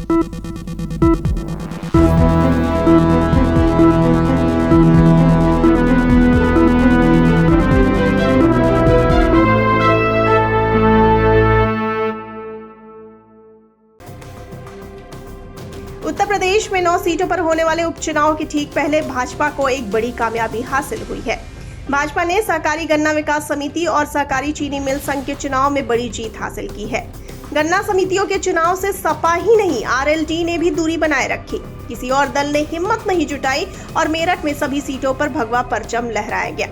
उत्तर प्रदेश में 9 सीटों पर होने वाले उपचुनाव के ठीक पहले भाजपा को एक बड़ी कामयाबी हासिल हुई है। भाजपा ने सहकारी गन्ना विकास समिति और सहकारी चीनी मिल संघ के चुनाव में बड़ी जीत हासिल की है। गन्ना समितियों के चुनाव से सपा ही नहीं, आरएलडी ने भी दूरी बनाए रखी। किसी और दल ने हिम्मत नहीं जुटाई और मेरठ में सभी सीटों पर भगवा परचम लहराया गया।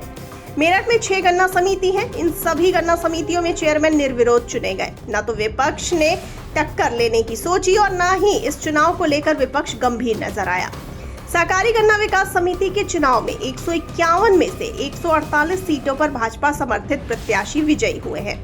मेरठ में 6 गन्ना समिति हैं। इन सभी गन्ना समितियों में चेयरमैन निर्विरोध चुने गए। न तो विपक्ष ने टक्कर लेने की सोची और न ही इस चुनाव को लेकर विपक्ष गंभीर नजर आया। सहकारी गन्ना विकास समिति के चुनाव में 151 में से 148 सीटों पर भाजपा समर्थित प्रत्याशी विजयी हुए हैं।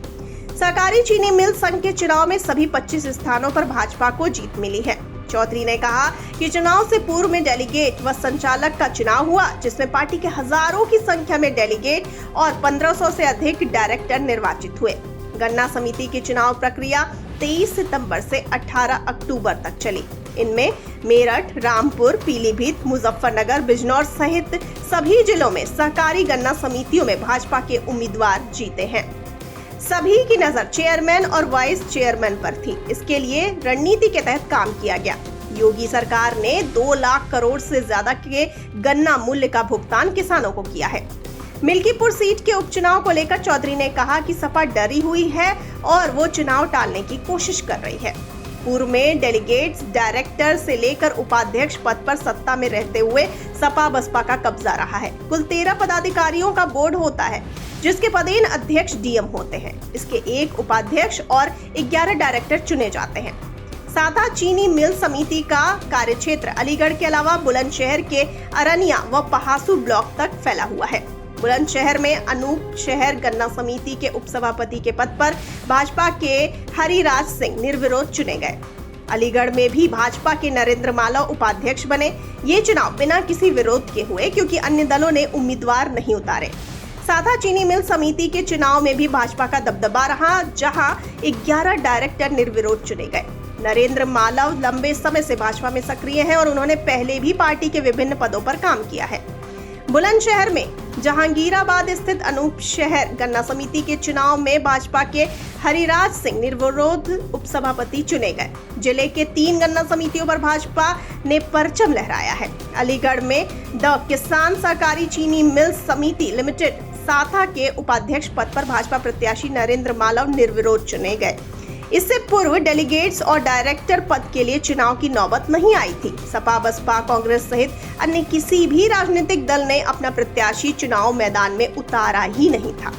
सहकारी चीनी मिल संघ के चुनाव में सभी 25 स्थानों पर भाजपा को जीत मिली है। चौधरी ने कहा कि चुनाव से पूर्व में डेलीगेट व संचालक का चुनाव हुआ, जिसमें पार्टी के हजारों की संख्या में डेलीगेट और 1500 से अधिक डायरेक्टर निर्वाचित हुए। गन्ना समिति की चुनाव प्रक्रिया 23 सितंबर से 18 अक्टूबर तक चली। इनमें मेरठ, रामपुर, पीलीभीत, मुजफ्फरनगर, बिजनौर सहित सभी जिलों में सहकारी गन्ना समितियों में भाजपा के उम्मीदवार जीते हैं। सभी की नजर चेयरमैन और वाइस चेयरमैन पर थी। इसके लिए रणनीति के तहत काम किया गया। योगी सरकार ने 2 लाख करोड़ से ज्यादा के गन्ना मूल्य का भुगतान किसानों को किया है। मिल्कीपुर सीट के उपचुनाव को लेकर चौधरी ने कहा कि सपा डरी हुई है और वो चुनाव टालने की कोशिश कर रही है। पूर्व में डेलीगेट्स, डायरेक्टर से लेकर उपाध्यक्ष पद पर सत्ता में रहते हुए सपा बसपा का कब्जा रहा है। कुल 13 पदाधिकारियों का बोर्ड होता है, जिसके पदेन अध्यक्ष डीएम होते हैं। इसके 1 उपाध्यक्ष और 11 डायरेक्टर चुने जाते हैं। साथा चीनी मिल समिति का कार्यक्षेत्र अलीगढ़ के अलावा बुलंदशहर के अरनिया व पहासू ब्लॉक तक फैला हुआ है। बुलंदशहर में अनूप शहर गन्ना समिति के उपसभापति के पद पर भाजपा के हरिराज सिंह निर्विरोध चुने गए। अलीगढ़ में भी भाजपा के नरेंद्र मालव उपाध्यक्ष बने। ये चुनाव बिना किसी विरोध के हुए, क्योंकि अन्य दलों ने उम्मीदवार नहीं उतारे। साथा चीनी मिल समिति के चुनाव में भी भाजपा का दबदबा रहा, जहां 11 डायरेक्टर निर्विरोध चुने गए। नरेंद्र मालव लंबे समय से भाजपा में सक्रिय हैं और उन्होंने पहले भी पार्टी के विभिन्न पदों पर काम किया है। बुलंदशहर में जहांगीराबाद स्थित अनूप शहर गन्ना समिति के चुनाव में भाजपा के हरिराज सिंह निर्विरोध उपसभापति चुने गए। जिले के 3 गन्ना समितियों पर भाजपा ने परचम लहराया है। अलीगढ़ में द किसान सहकारी चीनी मिल समिति लिमिटेड साथा के उपाध्यक्ष पद पर भाजपा प्रत्याशी नरेंद्र मालव निर्विरोध चुने गए। इससे पूर्व डेलीगेट्स और डायरेक्टर पद के लिए चुनाव की नौबत नहीं आई थी। सपा, बसपा, कांग्रेस सहित अन्य किसी भी राजनीतिक दल ने अपना प्रत्याशी चुनाव मैदान में उतारा ही नहीं था।